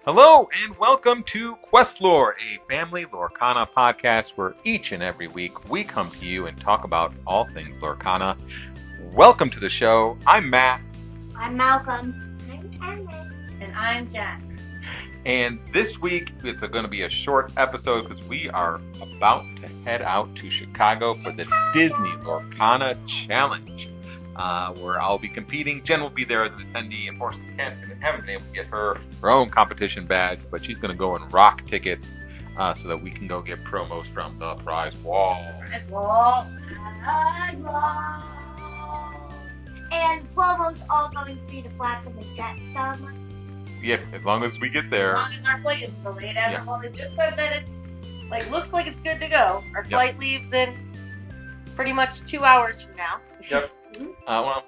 Hello and welcome to QuestLore, a family Lorcana podcast where each and every week we come to you and talk about all things Lorcana. Welcome to the show. I'm Matt. I'm Malcolm. I'm Emmett. And I'm Jen. And this week it's going to be a short episode because we are about to head out to Chicago for the Disney Lorcana Challenge, where I'll be competing. Jen will be there as an attendee. Unfortunately, haven't been able to get her own competition badge, but she's going to go and rock tickets so that we can go get promos from the prize wall. Prize wall. And promos all going to be the Flats of the Jet song. Yeah, as long as we get there. As long as our flight is delayed. Well, they just said that it's looks like it's good to go. Our flight leaves in pretty much 2 hours from now. Yep. Well,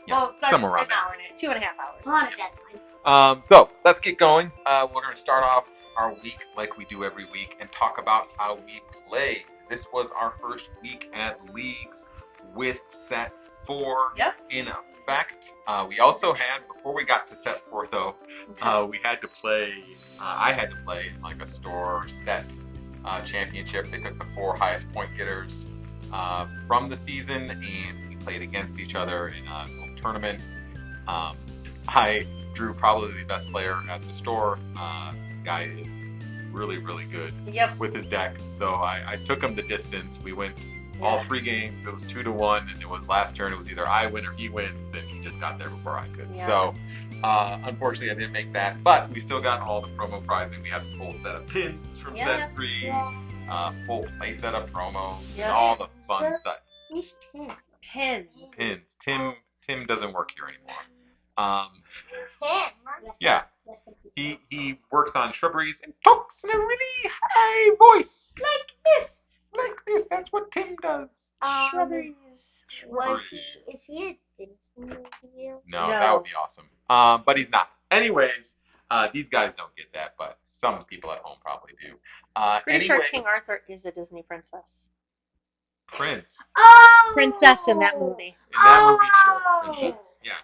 that's somewhere around an hour and 2.5 hours. On a deadline. So let's get going. We're going to start off our week like we do every week and talk about how we play. This was our first week at Leagues with set 4 in effect. We also had, before we got to set 4 though, we had to play, I had to play like a store set championship. They took the 4 highest point getters from the season and we played against each other in a little tournament. I drew probably the best player at the store. The guy is really, really good with his deck. So I took him the distance. We went all 3 games. It was 2-1, and it was last turn. It was either I win or he wins, and he just got there before I could. Yeah. So unfortunately, I didn't make that, but we still got all the promo prizing. We had the full set of pins from set 3, full play set of promos, and all the fun stuff. Pins. Tim doesn't work here anymore. Yeah. He works on shrubberies and talks in a really high voice. Like this. That's what Tim does. Shrubberies. Is he a Disney movie? No, that would be awesome. But he's not. Anyways, these guys don't get that, but some people at home probably do. Pretty sure King Arthur is a Disney princess. Prince. Oh! Princess in that movie. In that movie, sure. Princess. Yeah.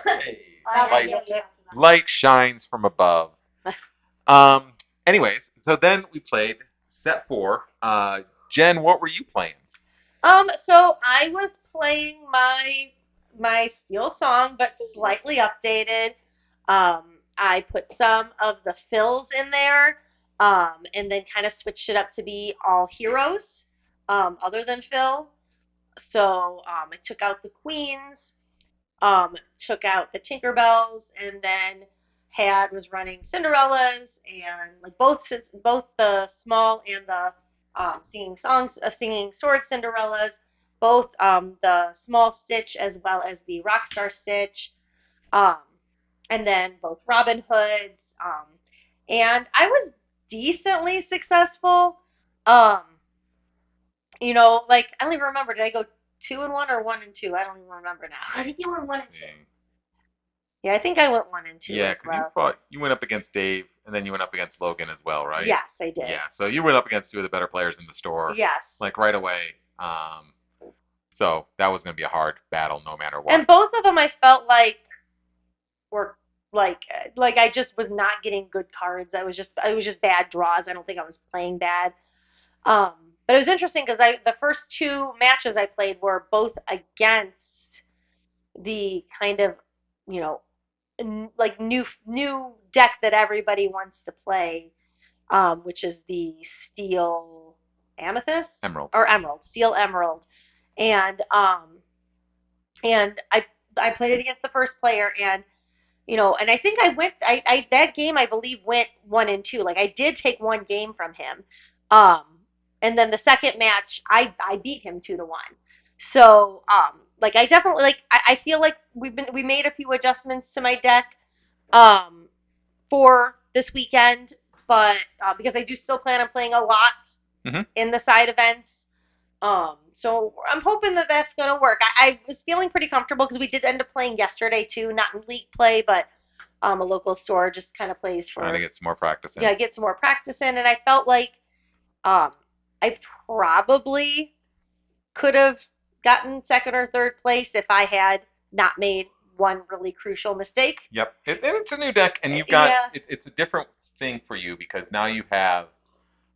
Hey, light shines from above. Anyways, so then we played set 4. Jen, what were you playing? So I was playing my Steel Song, but slightly updated. I put some of the fills in there, and then kind of switched it up to be all heroes, other than Phil. So I took out the queens, took out the Tinkerbells, and then was running Cinderellas and like both the small and the singing sword Cinderellas, both the small Stitch as well as the Rockstar Stitch, and then both Robin Hoods, and I was decently successful. Like I don't even remember. Did I go 2-1 or 1-2? I don't even remember now. I think you were 1 and 2. Yeah, I think I went 1 and 2 Yeah, as well. you went up against Dave, and then you went up against Logan as well, right? Yes, I did. Yeah, so you went up against 2 of the better players in the store. Yes. Like right away. So that was going to be a hard battle no matter what. And both of them I felt like were like I just was not getting good cards. It was just bad draws. I don't think I was playing bad. But it was interesting because the first 2 matches I played were both against the kind of, like new deck that everybody wants to play, which is the Steel Amethyst? Steel Emerald. And I played it against the first player, and and I think I that game I believe went 1-2. Like I did take 1 game from him. And then the second match I beat him 2-1. So like I definitely I feel like we made a few adjustments to my deck for this weekend, but because I do still plan on playing a lot in the side events. So I'm hoping that that's going to work. I was feeling pretty comfortable because we did end up playing yesterday too, not in league play, but a local store just kind of plays for trying to get some more practice in. Yeah, get some more practice in, and I felt like I probably could have gotten second or third place if I had not made one really crucial mistake. Yep. And it's a new deck, and you've got it's a different thing for you because now you have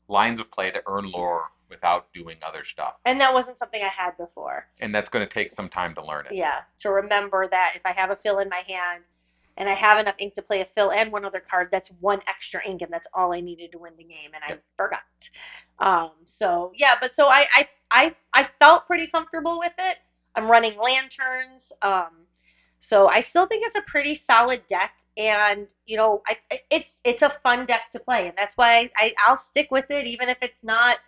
lines of play to earn lore without doing other stuff. And that wasn't something I had before. And that's going to take some time to learn it. Yeah, to remember that if I have a fill in my hand and I have enough ink to play a fill and one other card, that's one extra ink, and that's all I needed to win the game, and I forgot. So yeah, but so I felt pretty comfortable with it. I'm running lanterns. So I still think it's a pretty solid deck, and it's a fun deck to play, and that's why I'll stick with it even if it's not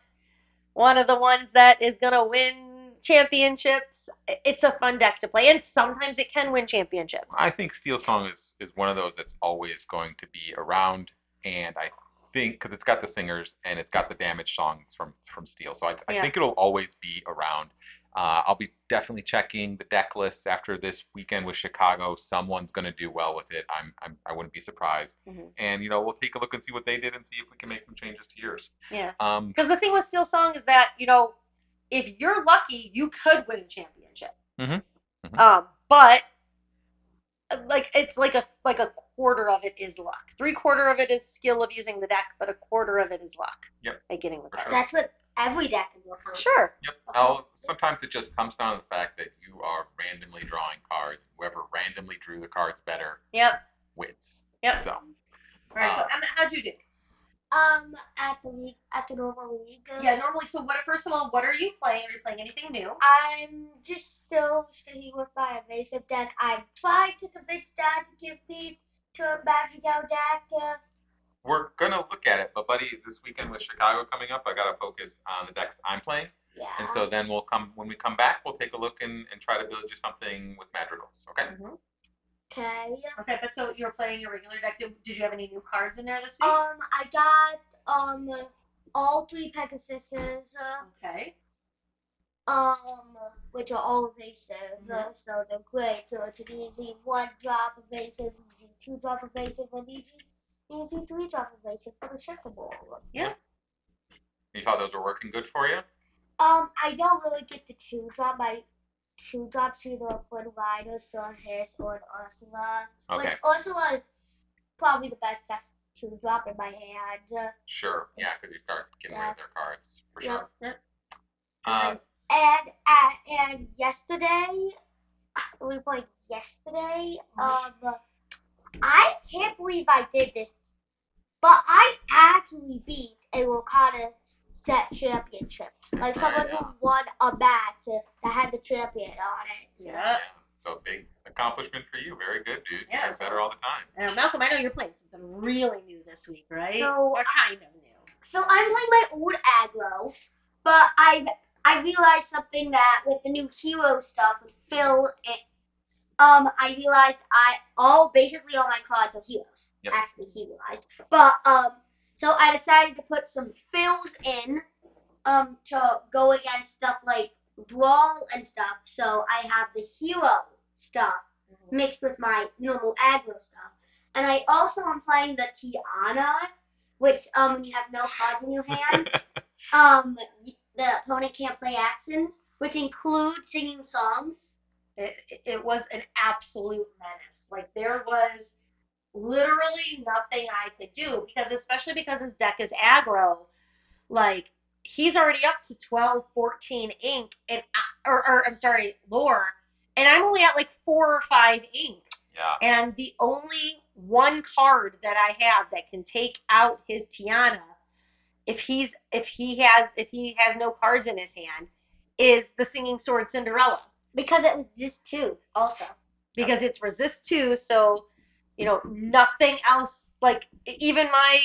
one of the ones that is gonna win championships. It's a fun deck to play, and sometimes it can win championships. I think Steel Song is one of those that's always going to be around, and I think because it's got the singers and it's got the damage songs from Steel, so I think it'll always be around. I'll be definitely checking the deck lists after this weekend with Chicago. Someone's going to do well with it. I wouldn't be surprised. And we'll take a look and see what they did and see if we can make some changes to yours. Yeah. Because the thing with Steel Song is that if you're lucky, you could win a championship. But it's like a quarter of it is luck. 3/4 of it is skill of using the deck, but 1/4 of it is luck. Yep. Like getting the cards. Sure. That's what every deck is looking like. Sure. Yep. Sometimes it just comes down to the fact that you are randomly drawing cards. Whoever randomly drew the cards better wins. Yep. So. All right. So Emma, how'd you do? At the normal league. Yeah, normally. So first of all, what are you playing? Are you playing anything new? I'm just still sticking with my evasive deck. I tried to convince Dad to give me to a Magic Out deck. We're gonna look at it, but buddy, this weekend with Chicago coming up, I gotta focus on the decks I'm playing. Yeah. And so then when we come back, we'll take a look and try to build you something with madrigals. Okay. Okay. Okay, but so you're playing your regular deck. Did you have any new cards in there this week? I got all 3 Pegasuses. Okay. Which are all evasive, so they're great. So it's an easy 1-drop evasive, easy 2-drop evasive, and easy 3-drop evasive for the shuffleboard. Yeah. You thought those were working good for you? I don't really get the 2-drop. My 2-drops either Flynn Rider, Sword Harris, or Ursula. Okay. Which Ursula is probably the best 2-drop in my hand. Sure. Yeah, because you start getting rid of their cards for sure. Yep. And yesterday, we played yesterday. I can't believe I did this, but I actually beat a Wakanda set championship. Like someone who won a match that had the champion on it. Yeah. So big accomplishment for you. Very good, dude. Yeah, you get better all the time. Malcolm, I know you're playing something really new this week, right? So what kind of new? So I'm playing my old aggro, but I realized something that with the new hero stuff with Phil, I realized basically all my cards are heroes. Yep. Actually, he realized, but so I decided to put some fills in, to go against stuff like brawl and stuff. So I have the hero stuff mixed with my normal aggro stuff, and I also am playing the Tiana, which when you have no cards in your hand, the opponent can't play actions, which include singing songs. It was an absolute menace. Like there was literally nothing I could do especially because his deck is aggro. Like he's already up to 12, 14 ink and I'm sorry, lore, and I'm only at like 4 or 5 ink. Yeah. And the only one card that I have that can take out his Tiana, if he has no cards in his hand, is the Singing Sword Cinderella. Because it was resist 2 also. Because it's resist 2, so nothing else, like even my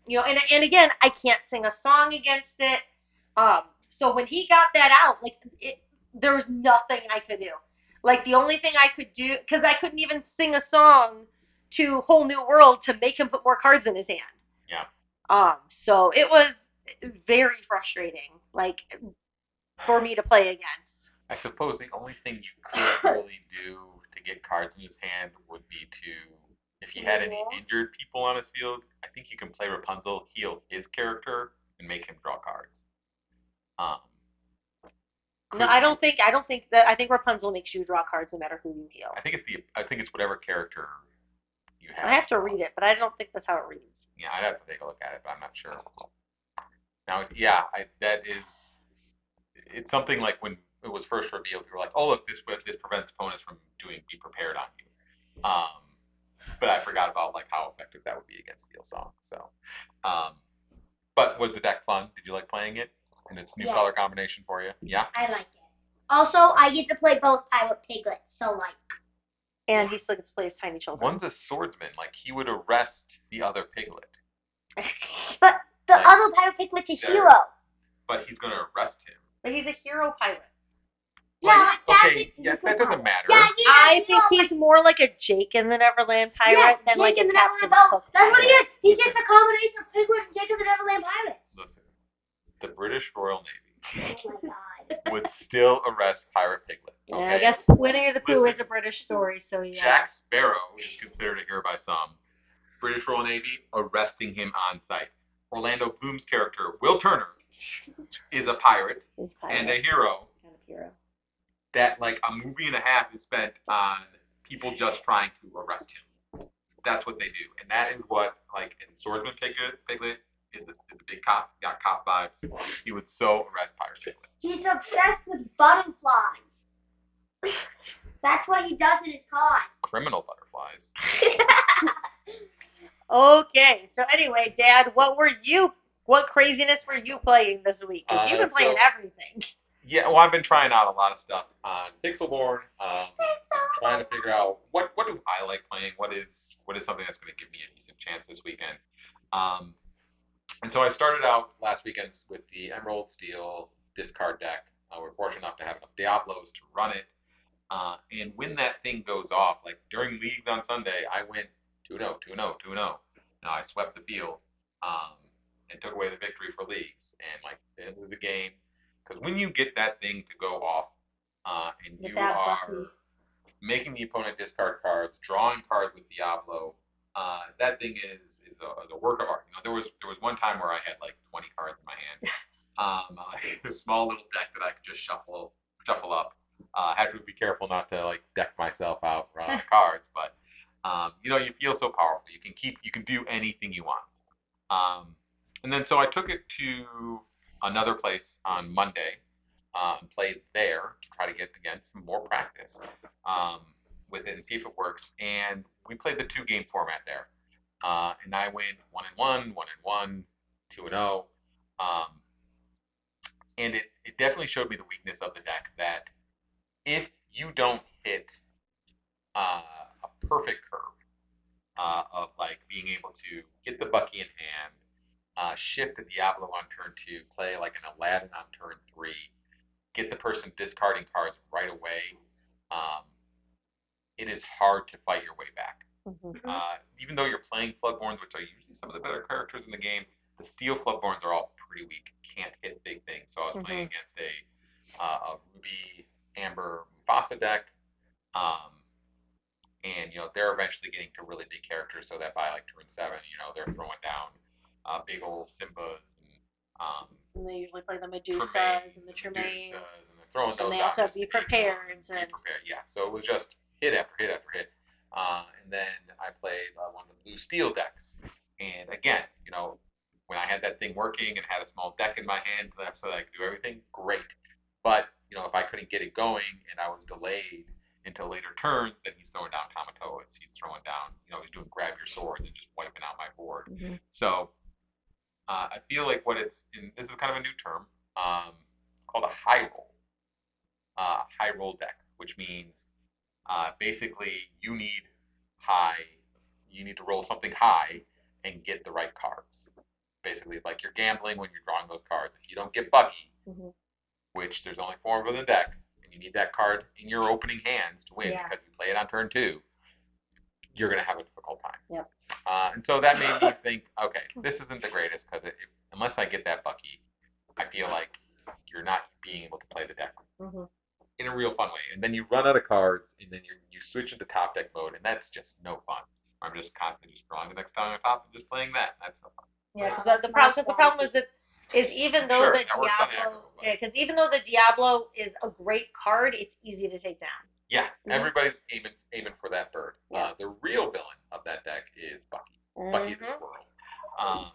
and again, I can't sing a song against it. So when he got that out, there was nothing I could do. Like the only thing I could do, because I couldn't even sing a song to Whole New World to make him put more cards in his hand. Yeah. So it was very frustrating, like for me to play against. I suppose the only thing you could really do to get cards in his hand would be if he had any injured people on his field, I think you can play Rapunzel, heal his character, and make him draw cards. No, I don't think that. I think Rapunzel makes you draw cards no matter who you heal. I think it's whatever character you have. I have to read it, but I don't think that's how it reads. Yeah, I'd have to take a look at it, but I'm not sure. Now, yeah, it's something like when it was first revealed, you were like, oh look, this prevents opponents from doing Be Prepared on you. But I forgot about like how effective that would be against Steel Song. So, but was the deck fun? Did you like playing it? And its new color combination for you? Yeah. I like it. Also, I get to play both Pirate Piglets, so like. And he still gets to play as tiny children. One's a swordsman, like he would arrest the other piglet. But the other Pirate Piglet's a hero. But he's gonna arrest him. But he's a hero pirate. Yeah, that doesn't matter. Yeah, I think he's more like a Jake in the Neverland pirate than like a Captain Hook. That's what he is. He's just a combination of Piglet and Jake of the Neverland Pirates. Listen, the British Royal Navy Oh my god. would still arrest Pirate Piglet. Okay? Yeah, I guess Winnie the Pooh is a British story, so yeah. Jack Sparrow is considered a hero by some. British Royal Navy arresting him on site. Orlando Bloom's character, Will Turner, is a pirate and a hero. Kind of hero. That like a movie and a half is spent on people just trying to arrest him. That's what they do, and that is what like in Swordsman Piglet is the big cop. Got cop vibes. He would so arrest Pirate Piglet. He's obsessed with butterflies. That's what he does in his con. Criminal butterflies. Okay, so anyway, Dad, what craziness were you playing this week? Because you've been playing everything. Yeah, well, I've been trying out a lot of stuff on Pixelborn, trying to figure out what do I like playing, what is something that's going to give me a decent chance this weekend. And so I started out last weekend with the Emerald Steel discard deck. We're fortunate enough to have enough Diablos to run it. And when that thing goes off, like during leagues on Sunday, I went 2-0, 2-0, 2-0. Now I swept the field and took away the victory for leagues. And like didn't lose a game. Because when you get that thing to go off, and you are Bucky. Making the opponent discard cards, drawing cards with Diablo, that thing is a work of art. You know, there was one time where I had like 20 cards in my hand, a small little deck that I could just shuffle up. Had to be careful not to like deck myself out run out of cards, but you know, you feel so powerful. You can do anything you want. And then so I took it to another place on Monday and played there to try to get, again, some more practice with it and see if it works. And we played the 2-game format there. And I went 1-1, 1-1, 2-0. And it definitely showed me the weakness of the deck that if you don't hit a perfect curve of like being able to get the Bucky in hand, shift the Diablo on turn 2, play like an Aladdin on turn 3, get the person discarding cards right away, it is hard to fight your way back. Mm-hmm. Even though you're playing Floodborns, which are usually some of the better characters in the game, the Steel Floodborns are all pretty weak, can't hit big things. So I was playing against a Ruby, Amber, Mufasa deck, and you know they're eventually getting to really big characters, so that by like turn 7, you know they're throwing down big old Simbas and they usually play the Medusas and the Tremaines. And they're throwing those and they also have to be prepared. Yeah, so it was just hit after hit after hit. And then I played one of the blue steel decks. And again, you know, when I had that thing working and had a small deck in my hand so that I could do everything, great. But, you know, if I couldn't get it going and I was delayed until later turns, then he's throwing down Tamatoas. He's throwing down, you know, he's doing grab your swords and just wiping out my board. Mm-hmm. So I feel like this is kind of a new term called a high roll deck, which means basically you need to roll something high and get the right cards. Basically, like you're gambling when you're drawing those cards. If you don't get Bucky, which there's only 4 of them in the deck, and you need that card in your opening hands to win because you play it on turn 2, you're going to have a difficult time. Yep. And so that made me think, okay, this isn't the greatest because unless I get that Bucky, I feel like you're not being able to play the deck in a real fun way. And then you run out of cards, and then you switch into top deck mode, and that's just no fun. I'm just constantly just drawing the next time on top and just playing that. That's no fun. Yeah, the problem was that is even though Sure, the that works on Diablo, aggro, but- yeah, because even though the Diablo is a great card, it's easy to take down. Yeah, everybody's aiming for that bird. Yeah. The real villain of that deck is Bucky. Mm-hmm. Bucky the squirrel.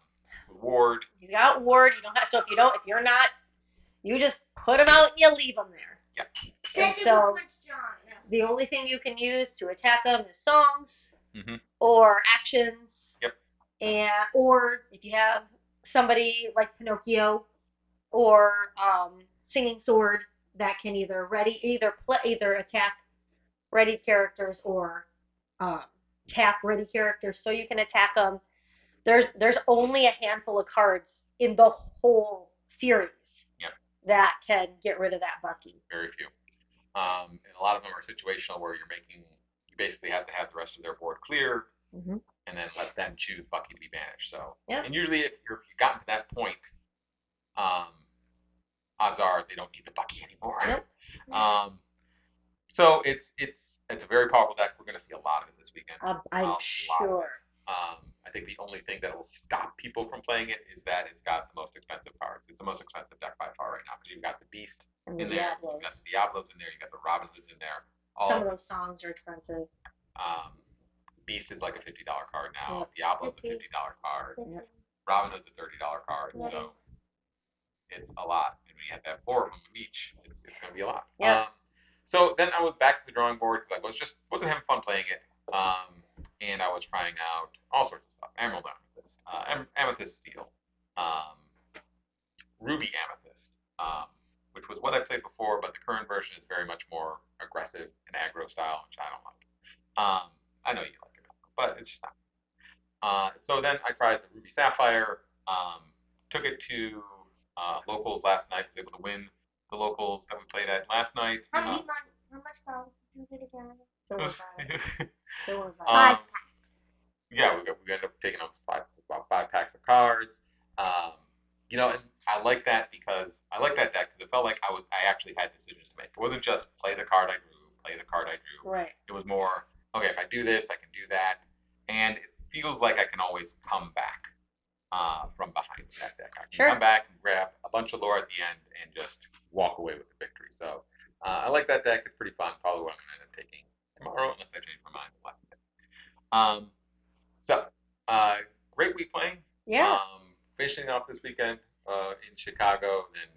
Ward. He's got ward. You don't have, so if you're not, you just put him out and you leave him there. Yeah. And so the only thing you can use to attack him is songs or actions. Yep. Or if you have somebody like Pinocchio or Singing Sword that can either attack ready characters or tap ready characters, so you can attack them. There's only a handful of cards in the whole series that can get rid of that Bucky. Very few. And a lot of them are situational where you basically have to have the rest of their board clear, and then let them choose Bucky to be banished. So, and usually if you've gotten to that point, odds are they don't need the Bucky anymore. Yep. So it's a very powerful deck. We're going to see a lot of it this weekend. I'm sure. I think the only thing that will stop people from playing it is that it's got the most expensive cards. It's the most expensive deck by far right now because you've got the Beast in there, you've got the Diablos in there, you've got the Robin Hoods in there. Some of those songs are expensive. Beast is like a $50 card now. Diablo's a $50 card. Robin Hood's a $30 card. So it's a lot. And when you have to have 4 of them each, it's going to be a lot. Yeah. So then I was back to the drawing board because I wasn't having fun playing it. And I was trying out all sorts of stuff. Emerald Amethyst, Amethyst Steel, Ruby Amethyst, which was what I played before, but the current version is very much more aggressive and aggro style, which I don't like. I know you like it, but it's just not. So then I tried the Ruby Sapphire, took it to locals last night, was able to win the locals that we played at last night. How much time did you get again? Don't worry about it. 5 packs. Yeah, we ended up taking on about 5 packs of cards. And I like that because I like that deck because it felt like I actually had decisions to make. It wasn't just play the card I drew, play the card I drew. Right. It was more, okay, if I do this, I can do that, and it feels like I can always come back from behind that deck. I can come back and grab a bunch of lore at the end and just walk away with the victory. So I like that deck. It's pretty fun. Probably what I'm going to end up taking tomorrow, unless I change my mind last minute. Great week playing. Yeah. Finishing off this weekend in Chicago, and then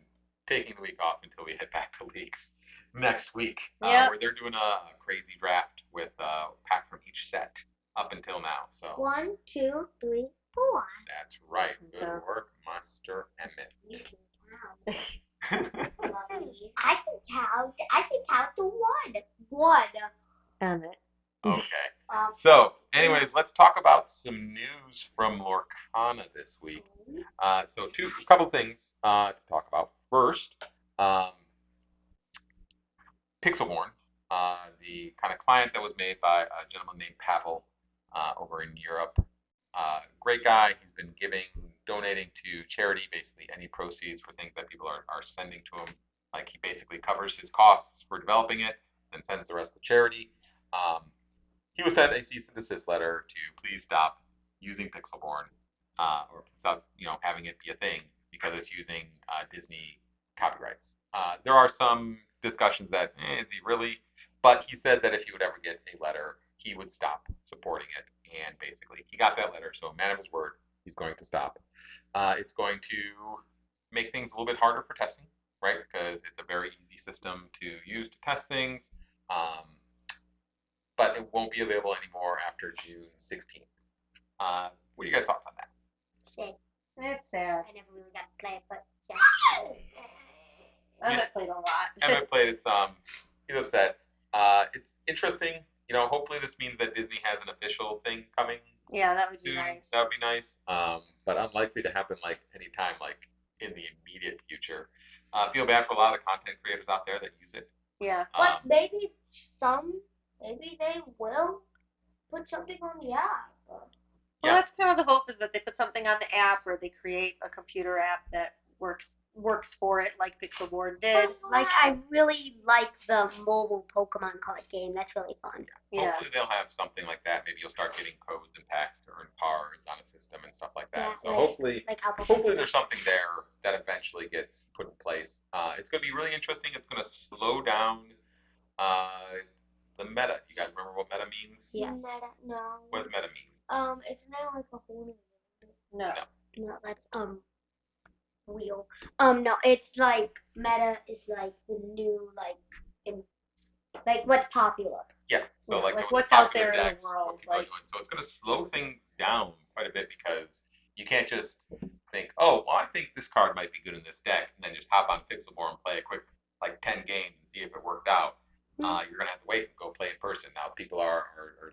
taking the week off until we head back to leagues next week, where they're doing a crazy draft with a pack from each set up until now. So 1, 2, 3, 4. That's right. Good work, Master Emmett. I can count to 1. 1. Emmett. Okay. So, anyways, let's talk about some news from Lorcana this week. So, a couple things to talk about. First, Pixelborn, the kind of client that was made by a gentleman named Pavel over in Europe. Great guy. He's been donating to charity, basically any proceeds for things that people are sending to him. Like, he basically covers his costs for developing it and sends the rest to charity. He was sent a cease and desist letter to please stop using Pixelborn, or stop, having it be a thing because it's using Disney copyrights. There are some discussions that, is he really? But he said that if he would ever get a letter, he would stop supporting it. And basically, he got that letter, so man of his word, he's going to stop. It's going to make things a little bit harder for testing, right? Because it's a very easy system to use to test things. But it won't be available anymore after June 16th. What are you guys' thoughts on that? Sad. It's sad. I never really got to play it, but sad. Emmett played a lot. Emmett played it some. He's upset. It's interesting. Hopefully this means that Disney has an official thing coming. Yeah, that would soon. be nice. That would be nice. But unlikely to happen anytime in the immediate future. I feel bad for a lot of the content creators out there that use it. Yeah. But maybe they will put something on the app. Well, that's kind of the hope, is that they put something on the app, or they create a computer app that works works for it, like Pixelboard did. Like, I really like the mobile Pokemon card game. That's really fun. Yeah. Hopefully they'll have something like that. Maybe you'll start getting codes and packs to earn cards on a system and stuff like that. Yeah, So like- hopefully, Like how hopefully there's something there that eventually gets put in place. It's going to be really interesting. It's going to slow down the meta. You guys remember what meta means? Yeah. Meta, no. What does meta mean? It's not like a whole No. No, that's real. No, it's like meta is like the new like what's popular. Yeah. So Yeah, like like the what's popular out there in the decks, world, what people are like- doing. So it's going to slow things down quite a bit because you can't just think, oh, well, I think this card might be good in this deck, and then just hop on Pixelboard and play a quick like 10 games and see if it worked out. You're gonna have to wait and go play in person. Now people are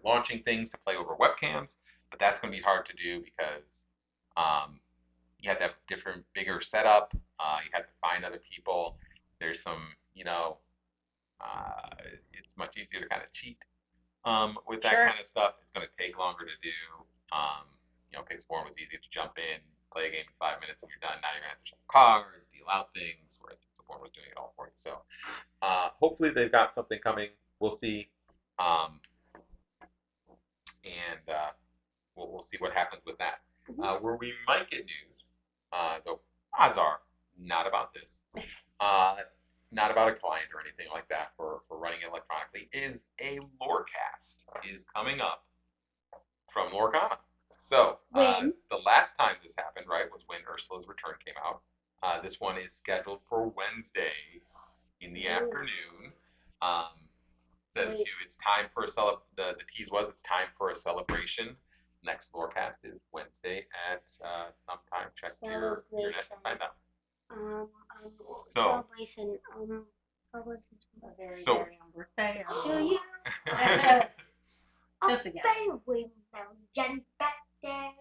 launching things to play over webcams, but that's gonna be hard to do because you have to have a different, bigger setup. You have to find other people. There's some, it's much easier to kind of cheat with that Sure. kind of stuff. It's gonna take longer to do. Pixelboard was easy to jump in, play a game in 5 minutes, and you're done. Now you're gonna have to shuffle cards, deal out things, whereas Pixelboard was doing it all for you. So. Hopefully they've got something coming. We'll see, and we'll see what happens with that. Where we might get news, though odds are not about this, not about a client or anything like that for running it electronically, is a Lorecast is coming up from Lorcana. So When? the last time this happened, right, was when Ursula's Return came out. This one is scheduled for Wednesday in the afternoon. Says too, it's time for a the tease was it's time for a celebration. Next Lorecast is Wednesday at sometime. Check your internet to find out. Celebration. A very, So- very on birthday. Do you? Just a guess.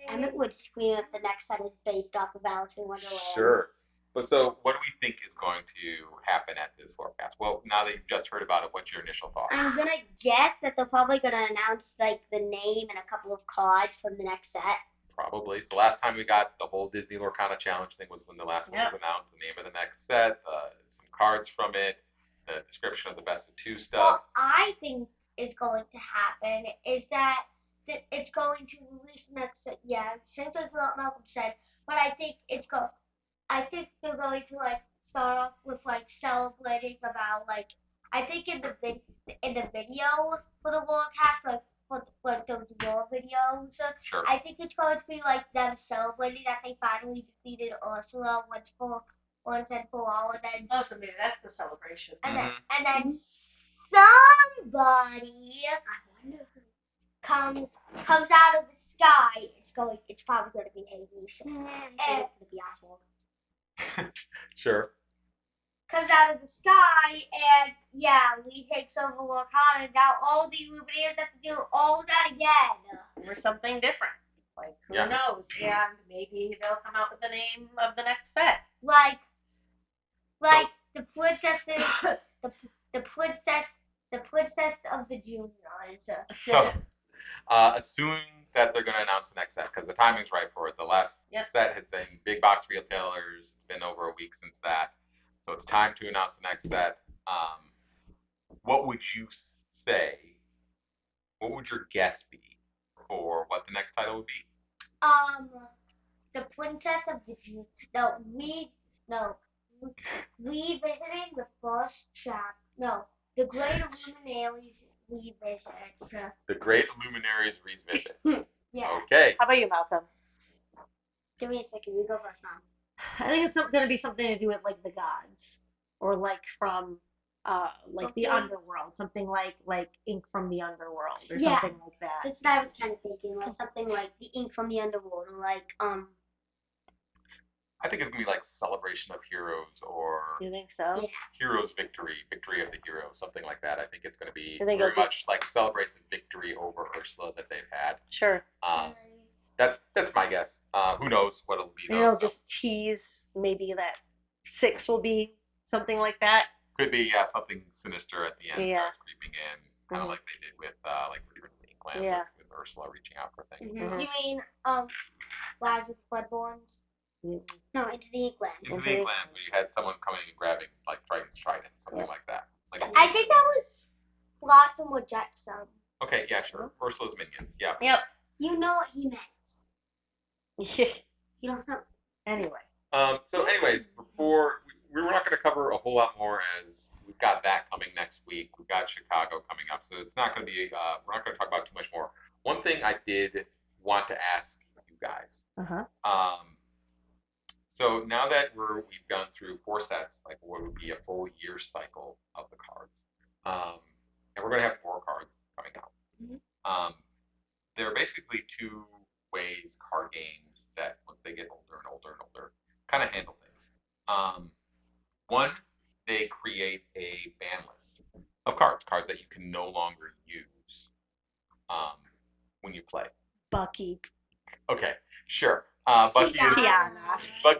Emmett would scream if the next set is based off of Alice in Wonderland. Sure. But so, what do we think is going to happen at this Lorecast? Well, now that you've just heard about it, what's your initial thoughts? I'm gonna guess that they're probably gonna announce like the name and a couple of cards from the next set. Probably. So last time we got the whole Disney Lorcana Challenge thing was when the last one was announced, the name of the next set, some cards from it, the description of the best of two stuff. What I think is going to happen is that it's going to release next set. Yeah, same thing what Malcolm said, but I think I think they're going to like start off with like celebrating about like I think in the video for the Lorecast like those war videos. Sure. I think it's going to be like them celebrating that they finally defeated Ursula once and for all, and then Oh, so maybe that's the celebration. and Mhm. then somebody I wonder who comes out of the sky. It's probably going to be Hades, and it's going to be Oswald. Sure. Comes out of the sky, and Lee takes over Wakanda, and now all the Illuminators have to do all that again. Or something different. Like, who Yeah. knows? And maybe they'll come out with the name of the next set. Like the princesses, the princess of the juniors. So, assuming that they're going to announce the next set, because the timing's right for it. The last set has been big box retailers. It's been over a week since that. So it's time to announce the next set. What would you say? What would your guess be for what the next title would be? The princess of the juniors. We visiting the first chapter. No, the great luminaries revisit. The Great Luminaries revisit. Yeah. Okay. How about you, Malcolm? Give me a second. You go first, Mom. I think it's going to be something to do with like the gods, or like from the underworld, something like ink from the underworld, or something like that. That's what I was kind of thinking, like something like the ink from the underworld, or like I think it's gonna be like Celebration of Heroes or You think so? Yeah. Heroes Victory of the Heroes, something like that. I think it's gonna be I think very it'll be- much like celebrate the victory over Ursula that they've had. Sure. That's my guess. Who knows what it'll be And though. it'll So just tease maybe that 6 will be something like that. could be something sinister at the end Yeah. starts creeping in, kind of like they did with like Return of the Inkland Yeah. with Ursula reaching out for things. Mhm. You mean Rise of the Bloodborns? No, into the Inkland. Into the Inkland, where you had someone coming and grabbing like Triton's trident, something like that. Like I think that was Flotsam or Jetsam. Okay, yeah, sure. Ursula's minions, yeah. Yep. You know what he meant. You don't know. Anyway. So anyways, before we were not going to cover a whole lot more as we've got that coming next week. We've got Chicago coming up, so it's not going to be. We're not going to talk about too much more. One thing I did want to ask you guys. So now that we've gone through 4 sets, like what would be a full year cycle of the cards, and we're going to have 4 cards coming out. There are basically 2 ways card games that once they get older and older and older kind of handle things. One, they create a ban list of cards that you can no longer use when you play. Bucky. Okay, sure. Bucky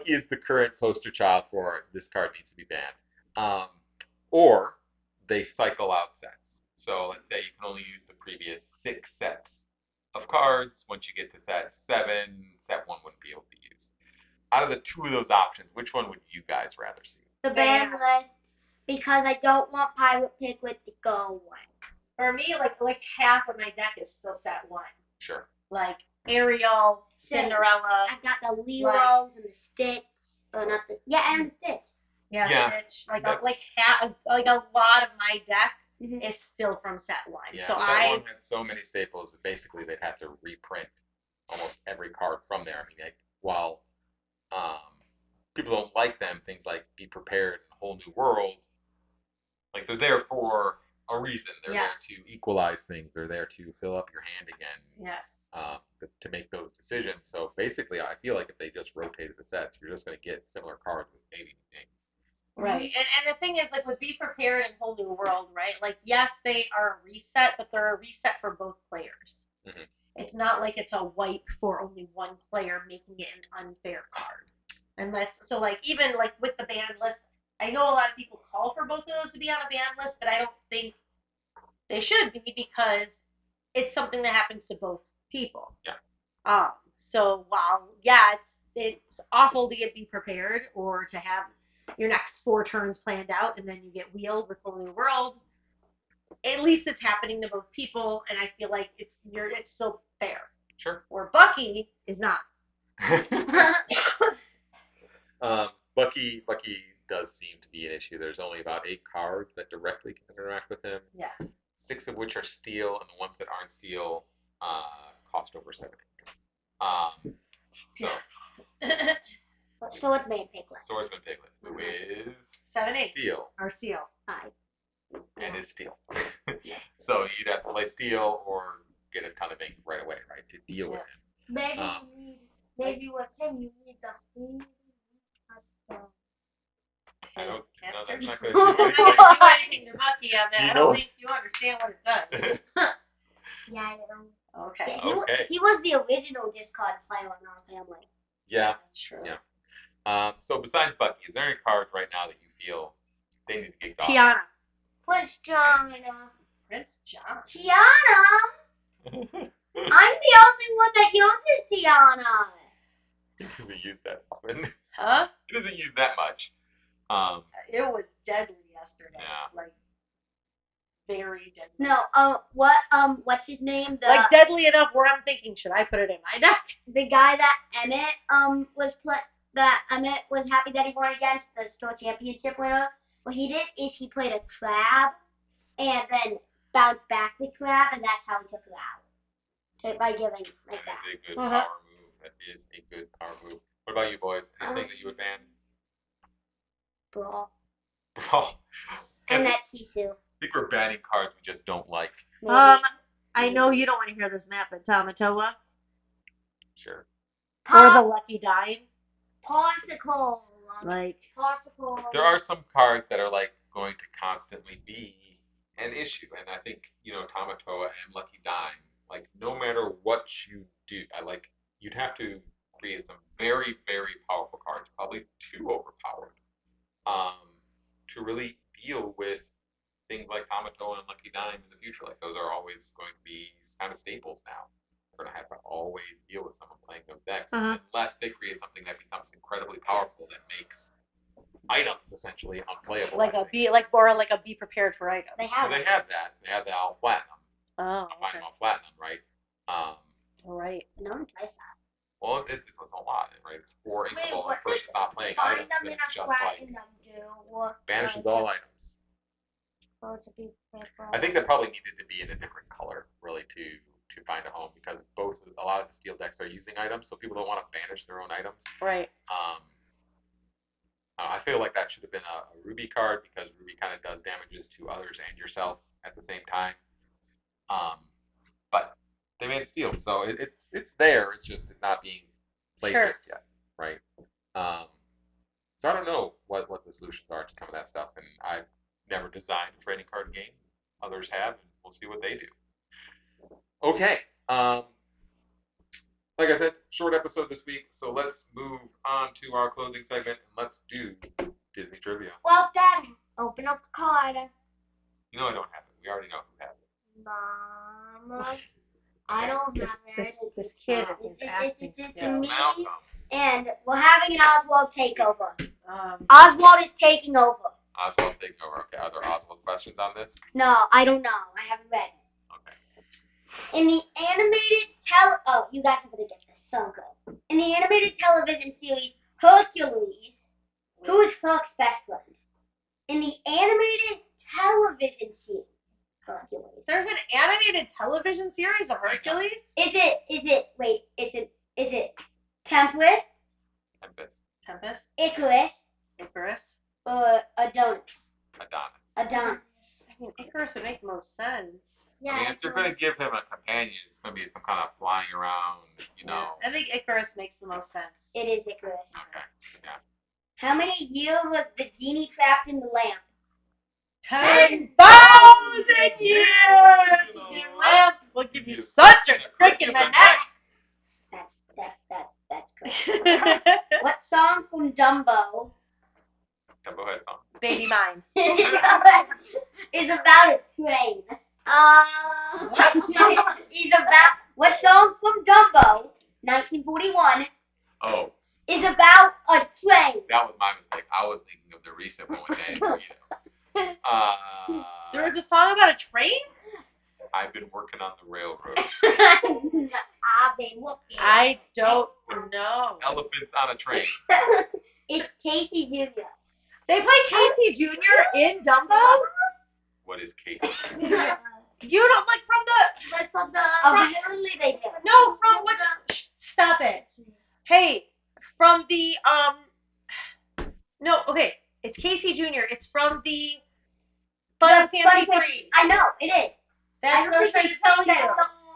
is the current poster child for this card needs to be banned. Or they cycle out sets. So let's say you can only use the previous 6 sets of cards. Once you get to set 7, set 1 wouldn't be able to use. Out of the 2 of those options, which one would you guys rather see? The ban list, because I don't want Pirate Piglet to go away. For me, like half of my deck is still set 1. Sure. Like Ariel, Cinderella. I got the Lelos and the Stitch. And the Stitch. Yeah. Stitch. Like a lot of my deck is still from set 1. Yeah, so set 1 had so many staples that basically they'd have to reprint almost every card from there. I mean, like, while people don't like them, things like Be Prepared and Whole New World, like they're there for a reason. They're there to equalize things. They're there to fill up your hand again. Yes. To make those decisions. So basically, I feel like if they just rotated the sets, you're just going to get similar cards with maybe new names. Right. And the thing is, like, with Be Prepared and Whole New World, right? Like, yes, they are a reset, but they're a reset for both players. It's not like it's a wipe for only one player, making it an unfair card. And so like, even like with the ban list, I know a lot of people call for both of those to be on a ban list, but I don't think they should be, because it's something that happens to both people. Yeah. So while it's awful to Be Prepared or to have your next 4 turns planned out and then you get wheeled with Whole New World, at least it's happening to both people, and I feel like it's still fair. Sure. Where Bucky is not. Bucky does seem to be an issue. There's only about 8 cards that directly can interact with him. Yeah. 6 of which are steel, and the ones that aren't steel cost over 7. Swordsman Piglet. Swordsman Piglet, who is 7/8 steel. Or seal. 5. And is steel. So you'd have to play steel or get a ton of ink right away, right, to deal with him. Maybe what can you need the I don't. No, that's not going to do anything to Bucky on that. I don't think you understand what it does. Yeah, I know. Okay. He was the original discard player in our family. Yeah. That's true. Yeah. So besides Bucky, is there any cards right now that you feel they need to get off? Tiana. Prince John. Tiana. I'm the only one that uses Tiana. He doesn't use that often. Huh? He doesn't use that much. It was deadly yesterday. Yeah. Like, very deadly. No, what's his name? Like, deadly enough where I'm thinking, should I put it in my deck? The guy that Emmett was happy that he won against, the store championship winner. What he did is he played a crab and then bounced back the crab, and that's how he took it out. By giving like that. That is a good power move. That is a good power move. What about you boys? Anything that you would ban? Brawl. Brawl. And that Sisu. I think we're banning cards we just don't like. Maybe. I know you don't want to hear this map, but Tamatoa. Sure. Or the Lucky Dime. Popsicle. Popsicle. There are some cards that are like going to constantly be an issue, and I think Tamatoa and Lucky Dime, like no matter what you do, you'd have to create some very, very powerful cards, probably too overpowered, to really deal with things like Tamatoa and Lucky Dime in the future. Like those are always going to be kind of staples now. we're going to have to always deal with someone playing those decks Mhm. unless they create something that becomes incredibly powerful that makes items essentially unplayable. Like a be prepared for items. They have So they have that. They have the I'll flatten them. Oh, I'll find them, I'll flatten them, right? Right. No one plays that. Well, it's a lot, right? It's 4 Wait, inkable. what If a person's not playing Find items, them then in it's a just flat like and them do. What? banishes all items. Oh, it's a piece of paper. I think that probably needed to be in a different color, really, to find a home because a lot of the steel decks are using items, so people don't want to banish their own items. Right. I feel like that should have been a Ruby card because Ruby kind of does damages to others and yourself at the same time. But they made it steel, so it's there. It's just not being played just yet, right? So I don't know what the solutions are to some of that stuff, and I've never designed a trading card game. Others have, and we'll see what they do. Okay. Like I said, short episode this week, so let's move on to our closing segment and let's do Disney trivia. Well, Dad, open up the card. You know I don't have it. We already know who has it. Mama, I don't have it. This kid is acting It's skills. me, Malcolm. and we're having an Oswald takeover. Oswald is taking over. Oswald taking over. Okay, are there Oswald questions on this? No, I don't know. I haven't read it. Okay. In the animated oh, you guys are gonna get this so good. In the animated television series Hercules, who is Kirk's best friend? In the animated television series Hercules. There's an animated television series of Hercules? Is it Tempest, Tempest? Icarus, or Adonis? Adonis. I mean, Icarus would make most sense. Yeah. I mean, if you're going to give him a companion, it's going to be some kind of flying around, you know. I think Icarus makes the most sense. It is Icarus. Okay, yeah. How many years was the genie trapped in the lamp? 10,000 years! The lamp will give you such a crick in the neck! That's correct. What song from Dumbo Dumbo had song. Baby mine. is about a train? What? What song from Dumbo, 1941, Oh, is about a train? that was my mistake. I was thinking of the recent one with Danny DeVito. There was a song about a train? I've been working on the railroad. I've been looking. I don't know. Elephants on a train. It's Casey Jr. They play Casey Jr. in Dumbo? What is Casey? You don't like from the... Apparently they do. No, from what? Stop it. Hey, from the No, okay. It's Casey Jr. It's from the Fun and Fancy Free. I know it is. That's what I was trying to tell you.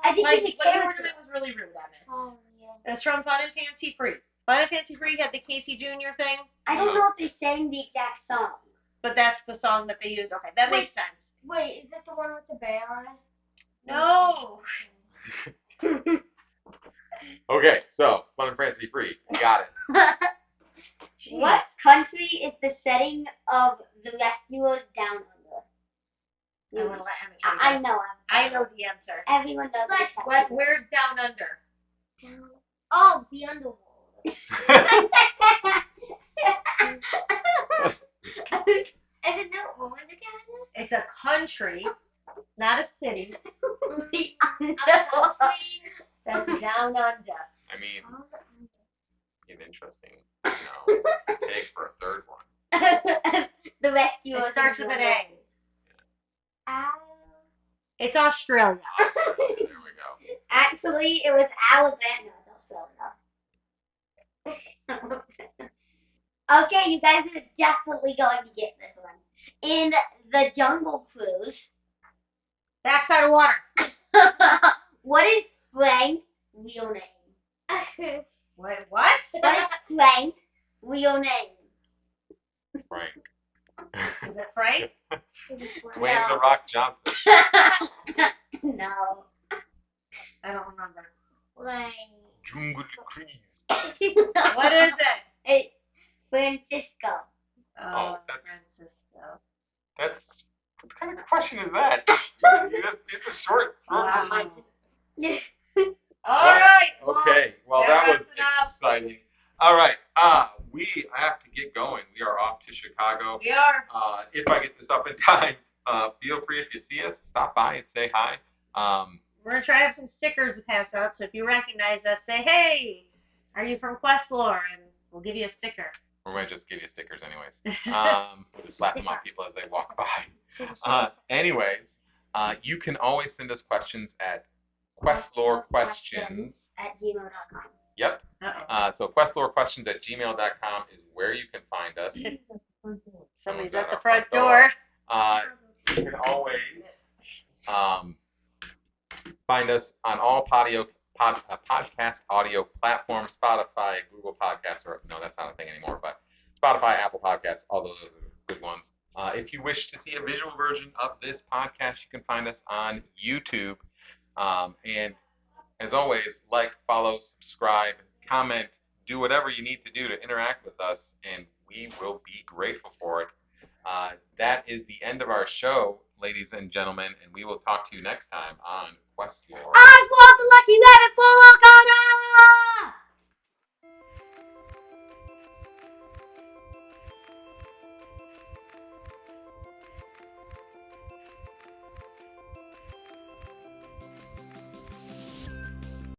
I think Like, he's a what character. ornament was really rude at it. Oh, yeah. It's from Fun and Fancy Free. Fun and Fancy Free had the Casey Jr. thing, I don't know if they sang the exact song. but that's the song that they use. Okay, that Wait. makes sense. Wait, is it the one with the bear on it? No. Okay, so Fun and Fancy Free. Got it. What country is the setting of The Rescuers Down Under? I want to let Emma I know. I know the answer. Everyone knows Where's Down Under? Oh, the underworld. Is it no orange again? It's a country, not a city. The underworld. That's Down Under. I mean, an interesting, take for a third one. The Rescuers. It starts with an A. A. It's Australia. There we go. Actually, it was Alabama. Okay, you guys are definitely going to get this one. In the Jungle Cruise, Backside of water. what is Frank's real name? Wait, what? What is Frank's real name? Frank. Is it Frank? Dwayne The Rock Johnson. No. I don't remember. Frank. Jungle Cruise. What is it? It's Francisco. Oh, that's- Francisco. That's what kind of question is that? It's a short Wow. reference. Oh, time, feel free if you see us, stop by and say hi. We're going to try to have some stickers to pass out, so if you recognize us, say, hey, are you from QuestLore? And we'll give you a sticker. We might just give you stickers anyways. We'll just slap them on people as they walk by. Anyways, you can always send us questions at QuestLoreQuestions at gmail.com. Yep. So QuestLoreQuestions@gmail.com is where you can find us. Somebody's at the front door. You can always find us on all podcast audio platforms, Spotify, Google Podcasts, or no, that's not a thing anymore, but Spotify, Apple Podcasts, all those are good ones. If you wish to see a visual version of this podcast, you can find us on YouTube. And as always, like, follow, subscribe, comment, do whatever you need to do to interact with us, and we will be grateful for it. That is the end of our show, ladies and gentlemen, and we will talk to you next time on QuestLore. Oswald the Lucky Rabbit, full of